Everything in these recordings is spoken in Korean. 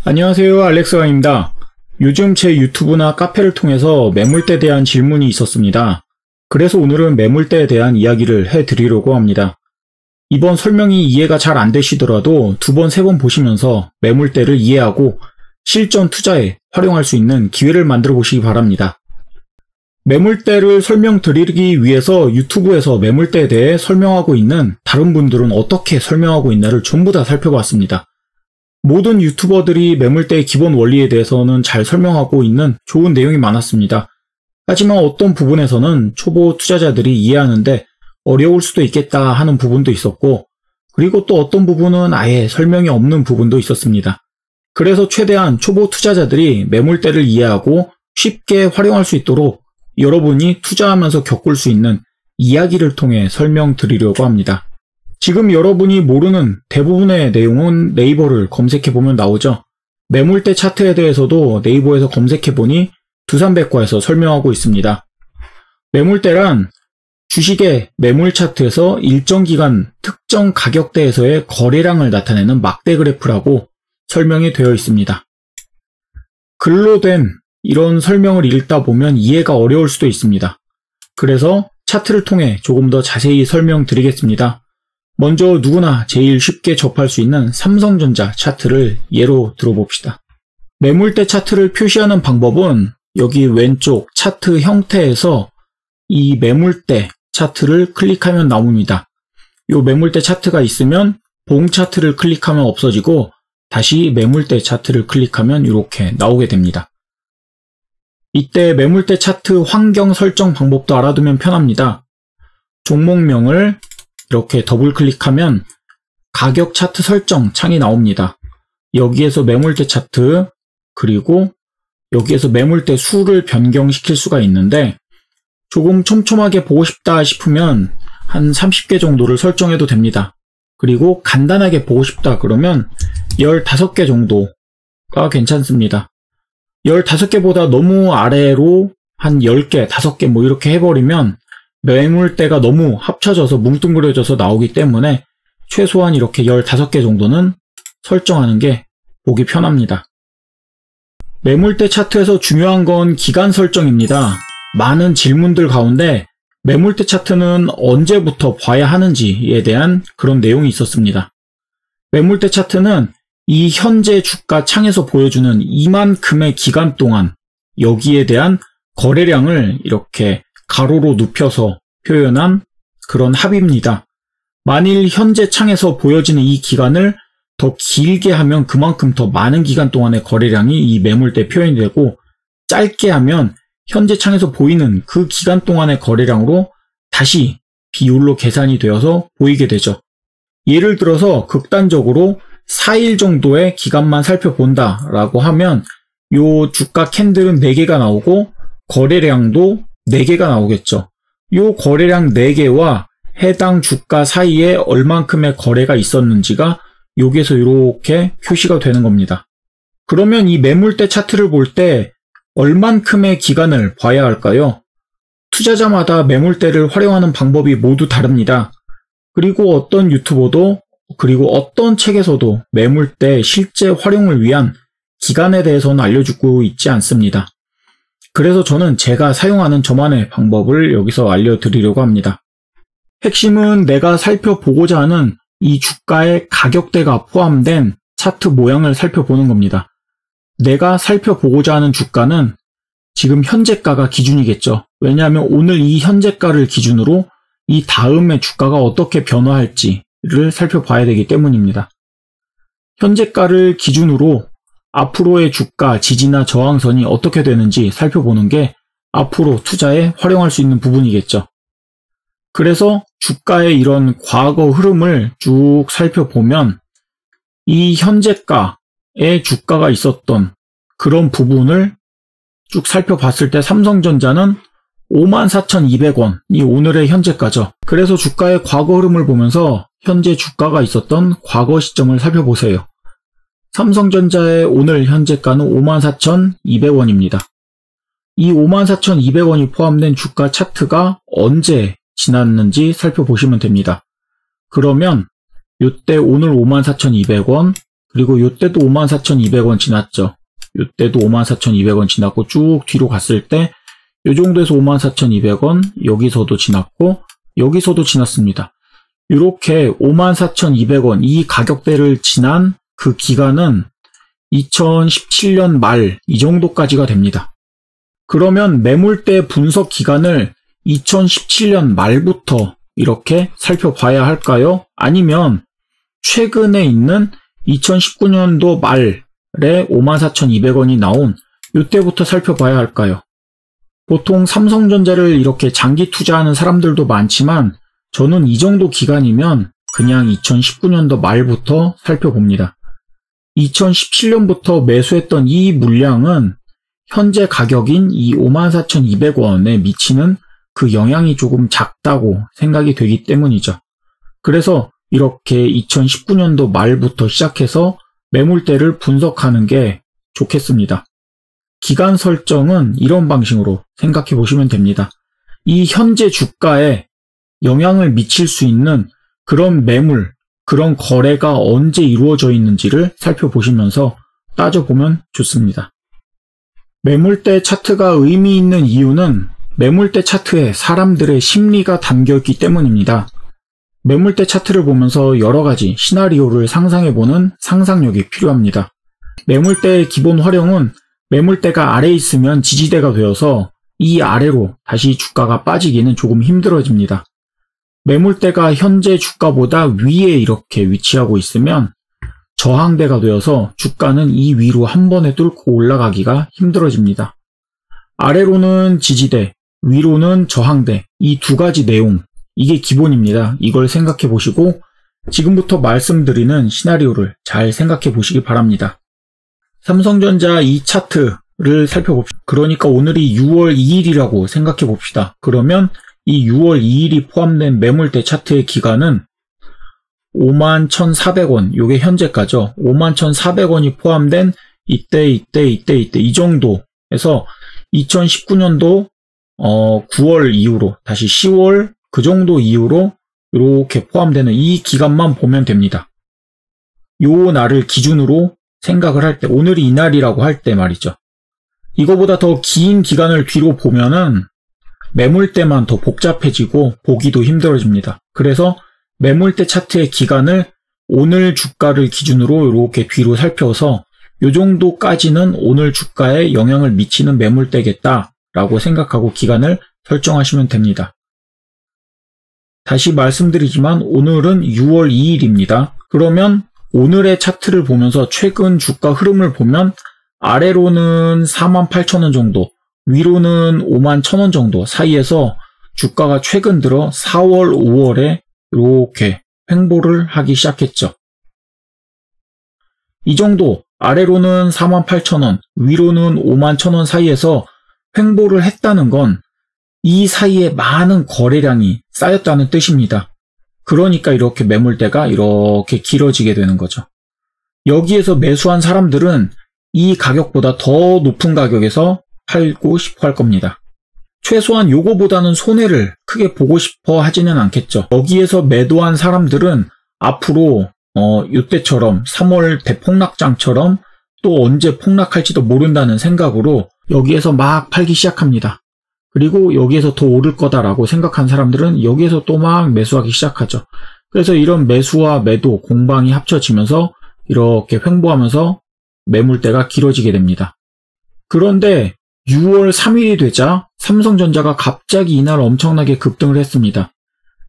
안녕하세요, 알렉스왕입니다. 요즘 제 유튜브나 카페를 통해서 매물대에 대한 질문이 있었습니다. 그래서 오늘은 매물대에 대한 이야기를 해드리려고 합니다. 이번 설명이 이해가 잘 안 되시더라도 두 번, 세 번 보시면서 매물대를 이해하고 실전 투자에 활용할 수 있는 기회를 만들어 보시기 바랍니다. 매물대를 설명드리기 위해서 유튜브에서 매물대에 대해 설명하고 있는 다른 분들은 어떻게 설명하고 있나를 전부 다 살펴봤습니다. 모든 유튜버들이 매물대의 기본 원리에 대해서는 잘 설명하고 있는 좋은 내용이 많았습니다. 하지만 어떤 부분에서는 초보 투자자들이 이해하는데 어려울 수도 있겠다 하는 부분도 있었고, 그리고 또 어떤 부분은 아예 설명이 없는 부분도 있었습니다. 그래서 최대한 초보 투자자들이 매물대를 이해하고 쉽게 활용할 수 있도록 여러분이 투자하면서 겪을 수 있는 이야기를 통해 설명드리려고 합니다. 지금 여러분이 모르는 대부분의 내용은 네이버를 검색해보면 나오죠. 매물대 차트에 대해서도 네이버에서 검색해보니 두산백과에서 설명하고 있습니다. 매물대란 주식의 매물 차트에서 일정 기간 특정 가격대에서의 거래량을 나타내는 막대 그래프라고 설명이 되어 있습니다. 글로 된 이런 설명을 읽다 보면 이해가 어려울 수도 있습니다. 그래서 차트를 통해 조금 더 자세히 설명드리겠습니다. 먼저 누구나 제일 쉽게 접할 수 있는 삼성전자 차트를 예로 들어봅시다. 매물대 차트를 표시하는 방법은 여기 왼쪽 차트 형태에서 이 매물대 차트를 클릭하면 나옵니다. 이 매물대 차트가 있으면 봉 차트를 클릭하면 없어지고 다시 매물대 차트를 클릭하면 이렇게 나오게 됩니다. 이때 매물대 차트 환경 설정 방법도 알아두면 편합니다. 종목명을 이렇게 더블 클릭하면 가격 차트 설정 창이 나옵니다. 여기에서 매물대 차트, 그리고 여기에서 매물대 수를 변경시킬 수가 있는데 조금 촘촘하게 보고 싶다 싶으면 한 30개 정도를 설정해도 됩니다. 그리고 간단하게 보고 싶다 그러면 15개 정도가 괜찮습니다. 15개보다 너무 아래로 한 10개, 5개 뭐 이렇게 해버리면 매물대가 너무 합쳐져서 뭉뚱그려져서 나오기 때문에 최소한 이렇게 15개 정도는 설정하는 게 보기 편합니다. 매물대 차트에서 중요한 건 기간 설정입니다. 많은 질문들 가운데 매물대 차트는 언제부터 봐야 하는지에 대한 그런 내용이 있었습니다. 매물대 차트는 이 현재 주가 창에서 보여주는 이만큼의 기간 동안 여기에 대한 거래량을 이렇게 가로로 눕혀서 표현한 그런 합입니다. 만일 현재 창에서 보여지는 이 기간을 더 길게 하면 그만큼 더 많은 기간 동안의 거래량이 이 매물대에 표현이 되고, 짧게 하면 현재 창에서 보이는 그 기간 동안의 거래량으로 다시 비율로 계산이 되어서 보이게 되죠. 예를 들어서 극단적으로 4일 정도의 기간만 살펴본다 라고 하면 요 주가 캔들은 4개가 나오고 거래량도 4개가 나오겠죠. 요 거래량 4개와 해당 주가 사이에 얼만큼의 거래가 있었는지가 여기에서 이렇게 표시가 되는 겁니다. 그러면 이 매물대 차트를 볼 때 얼만큼의 기간을 봐야 할까요? 투자자마다 매물대를 활용하는 방법이 모두 다릅니다. 그리고 어떤 유튜버도 그리고 어떤 책에서도 매물대 실제 활용을 위한 기간에 대해서는 알려주고 있지 않습니다. 그래서 저는 제가 사용하는 저만의 방법을 여기서 알려드리려고 합니다. 핵심은 내가 살펴보고자 하는 이 주가의 가격대가 포함된 차트 모양을 살펴보는 겁니다. 내가 살펴보고자 하는 주가는 지금 현재가가 기준이겠죠. 왜냐하면 오늘 이 현재가를 기준으로 이 다음에 주가가 어떻게 변화할지를 살펴봐야 되기 때문입니다. 현재가를 기준으로 앞으로의 주가 지지나 저항선이 어떻게 되는지 살펴보는 게 앞으로 투자에 활용할 수 있는 부분이겠죠. 그래서 주가의 이런 과거 흐름을 쭉 살펴보면 이 현재가의 주가가 있었던 그런 부분을 쭉 살펴봤을 때 삼성전자는 54,200원이 오늘의 현재가죠. 그래서 주가의 과거 흐름을 보면서 현재 주가가 있었던 과거 시점을 살펴보세요. 삼성전자의 오늘 현재가는 54,200원입니다. 이 54,200원이 포함된 주가 차트가 언제 지났는지 살펴보시면 됩니다. 그러면 이때 오늘 54,200원, 그리고 요때도 54,200원 지났죠. 요때도 54,200원 지났고 쭉 뒤로 갔을 때 요 정도에서 54,200원, 여기서도 지났고 여기서도 지났습니다. 이렇게 54,200원 이 가격대를 지난 그 기간은 2017년 말 이 정도까지가 됩니다. 그러면 매물대 분석 기간을 2017년 말부터 이렇게 살펴봐야 할까요? 아니면 최근에 있는 2019년도 말에 54,200원이 나온 이때부터 살펴봐야 할까요? 보통 삼성전자를 이렇게 장기 투자하는 사람들도 많지만 저는 이 정도 기간이면 그냥 2019년도 말부터 살펴봅니다. 2017년부터 매수했던 이 물량은 현재 가격인 이 54,200원에 미치는 그 영향이 조금 작다고 생각이 되기 때문이죠. 그래서 이렇게 2019년도 말부터 시작해서 매물대를 분석하는 게 좋겠습니다. 기간 설정은 이런 방식으로 생각해 보시면 됩니다. 이 현재 주가에 영향을 미칠 수 있는 그런 매물, 그런 거래가 언제 이루어져 있는지를 살펴보시면서 따져보면 좋습니다. 매물대 차트가 의미 있는 이유는 매물대 차트에 사람들의 심리가 담겨있기 때문입니다. 매물대 차트를 보면서 여러 가지 시나리오를 상상해보는 상상력이 필요합니다. 매물대의 기본 활용은 매물대가 아래에 있으면 지지대가 되어서 이 아래로 다시 주가가 빠지기는 조금 힘들어집니다. 매물대가 현재 주가보다 위에 이렇게 위치하고 있으면 저항대가 되어서 주가는 이 위로 한 번에 뚫고 올라가기가 힘들어집니다. 아래로는 지지대, 위로는 저항대, 이 두 가지 내용, 이게 기본입니다. 이걸 생각해 보시고 지금부터 말씀드리는 시나리오를 잘 생각해 보시기 바랍니다. 삼성전자 이 차트를 살펴봅시다. 그러니까 오늘이 6월 2일이라고 생각해 봅시다. 그러면 이 6월 2일이 포함된 매물대 차트의 기간은 51,400원, 요게 현재가죠. 51,400원이 포함된 이때 이 정도에서 2019년도 9월 이후로 다시 10월 그 정도 이후로 이렇게 포함되는 이 기간만 보면 됩니다. 요 날을 기준으로 생각을 할 때, 오늘이 이날이라고 할 때 말이죠. 이거보다 더 긴 기간을 뒤로 보면은 매물대만 더 복잡해지고 보기도 힘들어집니다. 그래서 매물대 차트의 기간을 오늘 주가를 기준으로 이렇게 뒤로 살펴서 요 정도까지는 오늘 주가에 영향을 미치는 매물대겠다라고 생각하고 기간을 설정하시면 됩니다. 다시 말씀드리지만 오늘은 6월 2일입니다. 그러면 오늘의 차트를 보면서 최근 주가 흐름을 보면 아래로는 48,000원 정도, 위로는 51,000원 정도 사이에서 주가가 최근 들어 4월, 5월에 이렇게 횡보를 하기 시작했죠. 이 정도 아래로는 48,000원, 위로는 51,000원 사이에서 횡보를 했다는 건 이 사이에 많은 거래량이 쌓였다는 뜻입니다. 그러니까 이렇게 매물대가 이렇게 길어지게 되는 거죠. 여기에서 매수한 사람들은 이 가격보다 더 높은 가격에서 팔고 싶어 할 겁니다. 최소한 요거보다는 손해를 크게 보고 싶어 하지는 않겠죠. 여기에서 매도한 사람들은 앞으로 이때처럼 3월 대폭락장처럼 또 언제 폭락할지도 모른다는 생각으로 여기에서 막 팔기 시작합니다. 그리고 여기에서 더 오를 거다라고 생각한 사람들은 여기에서 또 막 매수하기 시작하죠. 그래서 이런 매수와 매도 공방이 합쳐지면서 이렇게 횡보하면서 매물대가 길어지게 됩니다. 그런데 6월 3일이 되자 삼성전자가 갑자기 이날 엄청나게 급등을 했습니다.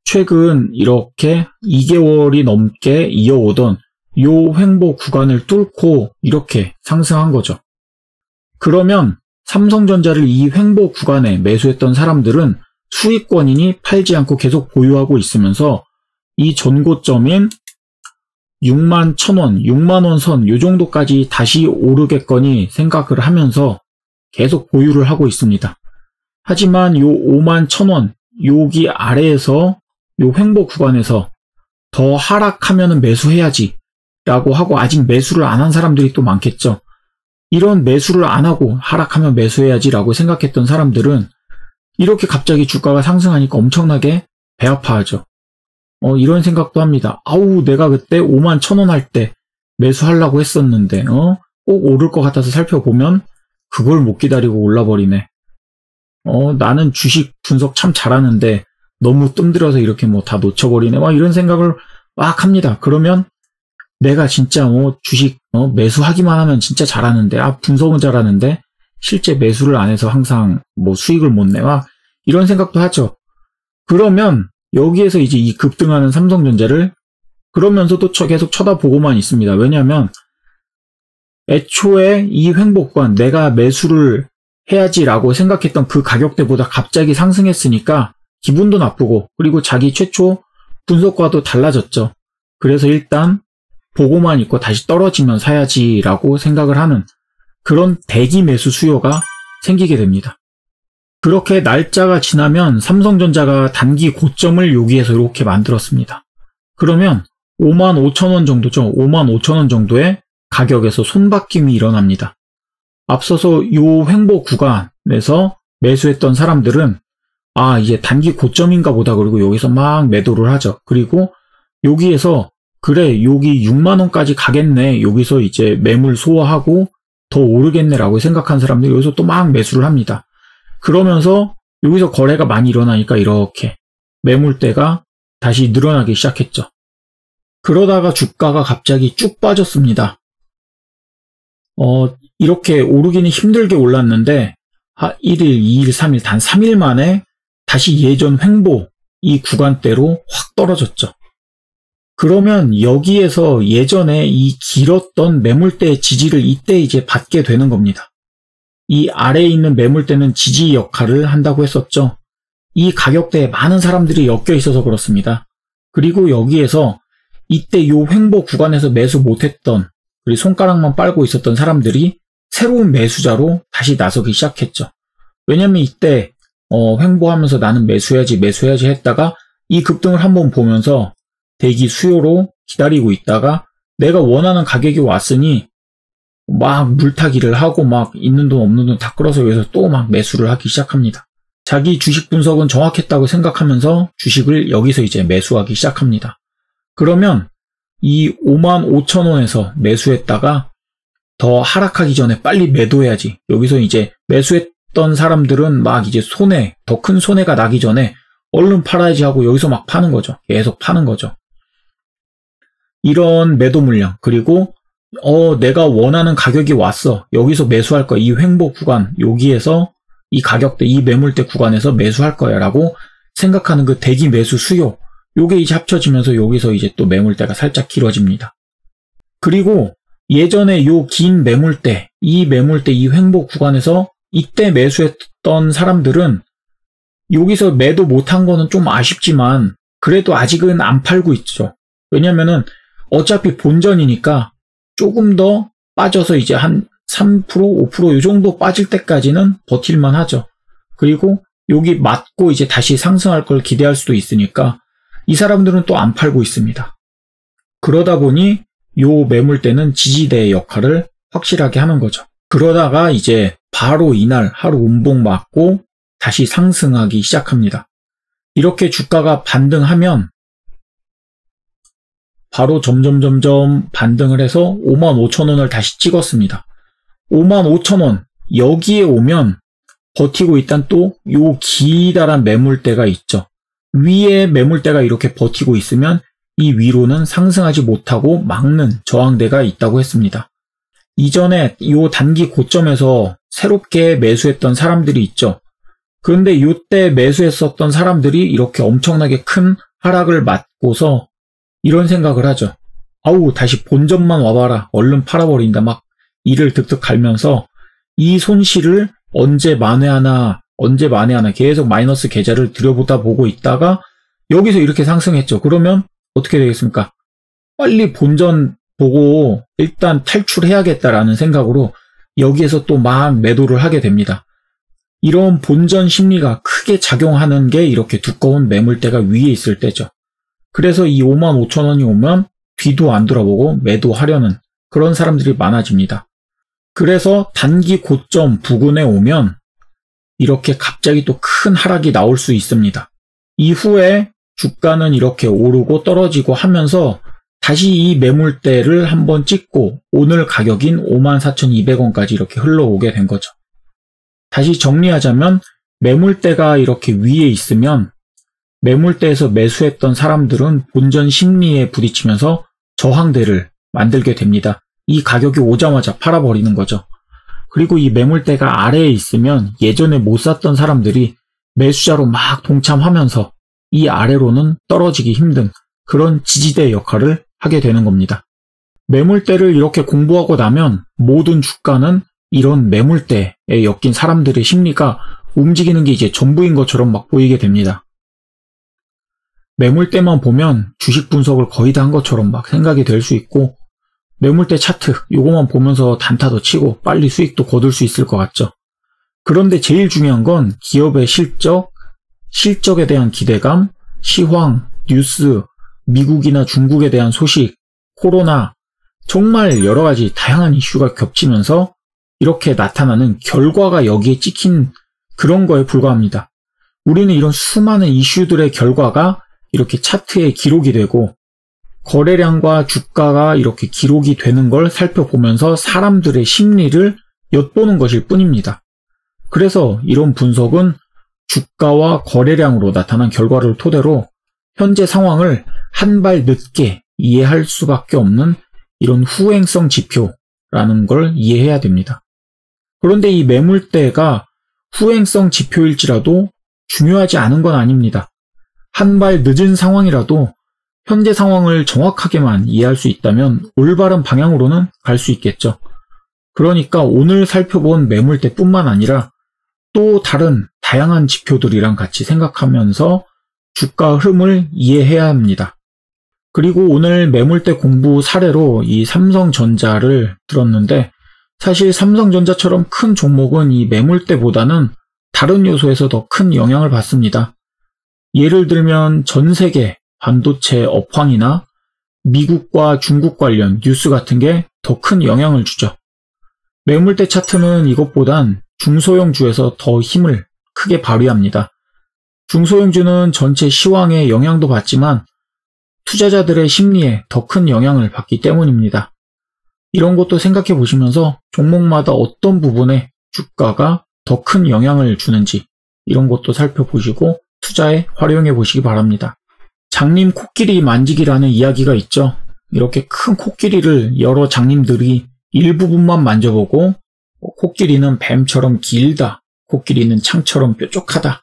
최근 이렇게 2개월이 넘게 이어오던 요 횡보 구간을 뚫고 이렇게 상승한 거죠. 그러면 삼성전자를 이 횡보 구간에 매수했던 사람들은 수익권이니 팔지 않고 계속 보유하고 있으면서 이 전고점인 61,000원, 6만원 선 요 정도까지 다시 오르겠거니 생각을 하면서 계속 보유를 하고 있습니다. 하지만 요 51,000원, 여기 아래에서 요 횡보 구간에서 더 하락하면 매수해야지 라고 하고 아직 매수를 안 한 사람들이 또 많겠죠. 이런 매수를 안 하고 하락하면 매수해야지 라고 생각했던 사람들은 이렇게 갑자기 주가가 상승하니까 엄청나게 배 아파하죠. 이런 생각도 합니다. 아우, 내가 그때 51,000원 할 때 매수하려고 했었는데 꼭 오를 것 같아서 살펴보면 그걸 못 기다리고 올라버리네. 나는 주식 분석 참 잘하는데 너무 뜸들여서 이렇게 뭐 다 놓쳐버리네. 막 이런 생각을 막 합니다. 그러면 내가 진짜 주식 매수하기만 하면 진짜 잘하는데, 분석은 잘하는데 실제 매수를 안 해서 항상 뭐 수익을 못 내. 막 이런 생각도 하죠. 그러면 여기에서 이제 이 급등하는 삼성전자를 그러면서도 계속 쳐다보고만 있습니다. 왜냐하면 애초에 이 횡보 구간 내가 매수를 해야지라고 생각했던 그 가격대보다 갑자기 상승했으니까 기분도 나쁘고, 그리고 자기 최초 분석과도 달라졌죠. 그래서 일단 보고만 있고 다시 떨어지면 사야지라고 생각을 하는 그런 대기 매수 수요가 생기게 됩니다. 그렇게 날짜가 지나면 삼성전자가 단기 고점을 여기에서 이렇게 만들었습니다. 그러면 55,000원 정도죠. 55,000원 정도의 가격에서 손바뀜이 일어납니다. 앞서서 이 횡보 구간에서 매수했던 사람들은 이제 단기 고점인가 보다 그리고 여기서 막 매도를 하죠. 그리고 여기에서 그래 여기 6만원까지 가겠네, 여기서 이제 매물 소화하고 더 오르겠네 라고 생각한 사람들이 여기서 또 막 매수를 합니다. 그러면서 여기서 거래가 많이 일어나니까 이렇게 매물대가 다시 늘어나기 시작했죠. 그러다가 주가가 갑자기 쭉 빠졌습니다. 이렇게 오르기는 힘들게 올랐는데 1일, 2일, 3일, 단 3일 만에 다시 예전 횡보 이 구간대로 확 떨어졌죠. 그러면 여기에서 예전에 이 길었던 매물대의 지지를 이때 이제 받게 되는 겁니다. 이 아래에 있는 매물대는 지지 역할을 한다고 했었죠. 이 가격대에 많은 사람들이 엮여 있어서 그렇습니다. 그리고 여기에서 이때 요 횡보 구간에서 매수 못했던, 그리고 손가락만 빨고 있었던 사람들이 새로운 매수자로 다시 나서기 시작했죠. 왜냐면 이때 횡보하면서 나는 매수해야지 했다가 이 급등을 한번 보면서 대기 수요로 기다리고 있다가 내가 원하는 가격이 왔으니 막 물타기를 하고 막 있는 돈 없는 돈 다 끌어서 여기서 또 막 매수를 하기 시작합니다. 자기 주식 분석은 정확했다고 생각하면서 주식을 여기서 이제 매수하기 시작합니다. 그러면 이 55,000원에서 매수했다가 더 하락하기 전에 빨리 매도해야지. 여기서 이제 매수했던 사람들은 막 이제 더 큰 손해가 나기 전에 얼른 팔아야지 하고 여기서 막 파는 거죠. 계속 파는 거죠. 이런 매도 물량, 그리고 내가 원하는 가격이 왔어. 여기서 매수할 거야. 이 횡보 구간, 여기에서 이 가격대, 이 매물대 구간에서 매수할 거야 라고 생각하는 그 대기 매수 수요, 요게 이제 합쳐지면서 여기서 이제 또 매물대가 살짝 길어집니다. 그리고 예전에 요 긴 매물대, 이 횡보 구간에서 이때 매수했던 사람들은 여기서 매도 못한 거는 좀 아쉽지만 그래도 아직은 안 팔고 있죠. 왜냐면은 어차피 본전이니까 조금 더 빠져서 이제 한 3%, 5% 이 정도 빠질 때까지는 버틸만 하죠. 그리고 여기 맞고 이제 다시 상승할 걸 기대할 수도 있으니까 이 사람들은 또 안 팔고 있습니다. 그러다 보니 요 매물대는 지지대의 역할을 확실하게 하는 거죠. 그러다가 이제 바로 이날 하루 음봉 맞고 다시 상승하기 시작합니다. 이렇게 주가가 반등하면 바로 점점 반등을 해서 55,000원을 다시 찍었습니다. 55,000원 여기에 오면 버티고 일단 또 요 기다란 매물대가 있죠. 위에 매물대가 이렇게 버티고 있으면 이 위로는 상승하지 못하고 막는 저항대가 있다고 했습니다. 이전에 요 단기 고점에서 새롭게 매수했던 사람들이 있죠. 그런데 요때 매수했었던 사람들이 이렇게 엄청나게 큰 하락을 맞고서 이런 생각을 하죠. 아우, 다시 본전만 와봐라. 얼른 팔아버린다. 막 이를 득득 갈면서 이 손실을 언제 만회하나 계속 마이너스 계좌를 들여보다 보고 있다가 여기서 이렇게 상승했죠. 그러면 어떻게 되겠습니까? 빨리 본전 보고 일단 탈출해야겠다라는 생각으로 여기에서 또 막 매도를 하게 됩니다. 이런 본전 심리가 크게 작용하는 게 이렇게 두꺼운 매물대가 위에 있을 때죠. 그래서 이 55,000원이 오면 뒤도 안 돌아보고 매도하려는 그런 사람들이 많아집니다. 그래서 단기 고점 부근에 오면 이렇게 갑자기 또 큰 하락이 나올 수 있습니다. 이후에 주가는 이렇게 오르고 떨어지고 하면서 다시 이 매물대를 한번 찍고 오늘 가격인 54,200원까지 이렇게 흘러오게 된 거죠. 다시 정리하자면 매물대가 이렇게 위에 있으면 매물대에서 매수했던 사람들은 본전 심리에 부딪히면서 저항대를 만들게 됩니다. 이 가격이 오자마자 팔아버리는 거죠. 그리고 이 매물대가 아래에 있으면 예전에 못 샀던 사람들이 매수자로 막 동참하면서 이 아래로는 떨어지기 힘든 그런 지지대 역할을 하게 되는 겁니다. 매물대를 이렇게 공부하고 나면 모든 주가는 이런 매물대에 엮인 사람들의 심리가 움직이는 게 이제 전부인 것처럼 막 보이게 됩니다. 매물대만 보면 주식 분석을 거의 다 한 것처럼 막 생각이 될 수 있고, 매물대 차트 요거만 보면서 단타도 치고 빨리 수익도 거둘 수 있을 것 같죠. 그런데 제일 중요한 건 기업의 실적, 실적에 대한 기대감, 시황, 뉴스, 미국이나 중국에 대한 소식, 코로나, 정말 여러 가지 다양한 이슈가 겹치면서 이렇게 나타나는 결과가 여기에 찍힌 그런 거에 불과합니다. 우리는 이런 수많은 이슈들의 결과가 이렇게 차트에 기록이 되고 거래량과 주가가 이렇게 기록이 되는 걸 살펴보면서 사람들의 심리를 엿보는 것일 뿐입니다. 그래서 이런 분석은 주가와 거래량으로 나타난 결과를 토대로 현재 상황을 한 발 늦게 이해할 수밖에 없는 이런 후행성 지표라는 걸 이해해야 됩니다. 그런데 이 매물대가 후행성 지표일지라도 중요하지 않은 건 아닙니다. 한 발 늦은 상황이라도 현재 상황을 정확하게만 이해할 수 있다면 올바른 방향으로는 갈 수 있겠죠. 그러니까 오늘 살펴본 매물대뿐만 아니라 또 다른 다양한 지표들이랑 같이 생각하면서 주가 흐름을 이해해야 합니다. 그리고 오늘 매물대 공부 사례로 이 삼성전자를 들었는데, 사실 삼성전자처럼 큰 종목은 이 매물대보다는 다른 요소에서 더 큰 영향을 받습니다. 예를 들면 전 세계 반도체 업황이나 미국과 중국 관련 뉴스 같은 게 더 큰 영향을 주죠. 매물대 차트는 이것보단 중소형주에서 더 힘을 크게 발휘합니다. 중소형주는 전체 시황에 영향도 받지만 투자자들의 심리에 더 큰 영향을 받기 때문입니다. 이런 것도 생각해 보시면서 종목마다 어떤 부분에 주가가 더 큰 영향을 주는지 이런 것도 살펴보시고 투자에 활용해 보시기 바랍니다. 장님 코끼리 만지기라는 이야기가 있죠. 이렇게 큰 코끼리를 여러 장님들이 일부분만 만져보고 코끼리는 뱀처럼 길다, 코끼리는 창처럼 뾰족하다,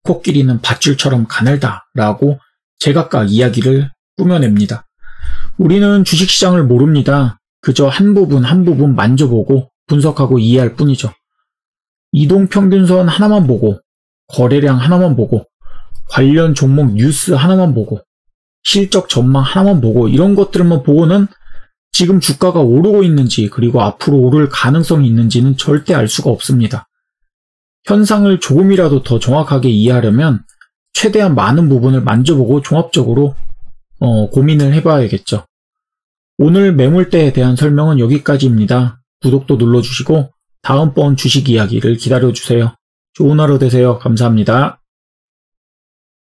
코끼리는 밧줄처럼 가늘다 라고 제각각 이야기를 꾸며냅니다. 우리는 주식시장을 모릅니다. 그저 한 부분 한 부분 만져보고 분석하고 이해할 뿐이죠. 이동평균선 하나만 보고, 거래량 하나만 보고, 관련 종목 뉴스 하나만 보고, 실적 전망 하나만 보고, 이런 것들만 보고는 지금 주가가 오르고 있는지 그리고 앞으로 오를 가능성이 있는지는 절대 알 수가 없습니다. 현상을 조금이라도 더 정확하게 이해하려면 최대한 많은 부분을 만져보고 종합적으로 고민을 해봐야겠죠. 오늘 매물대에 대한 설명은 여기까지입니다. 구독도 눌러주시고 다음번 주식 이야기를 기다려주세요. 좋은 하루 되세요. 감사합니다.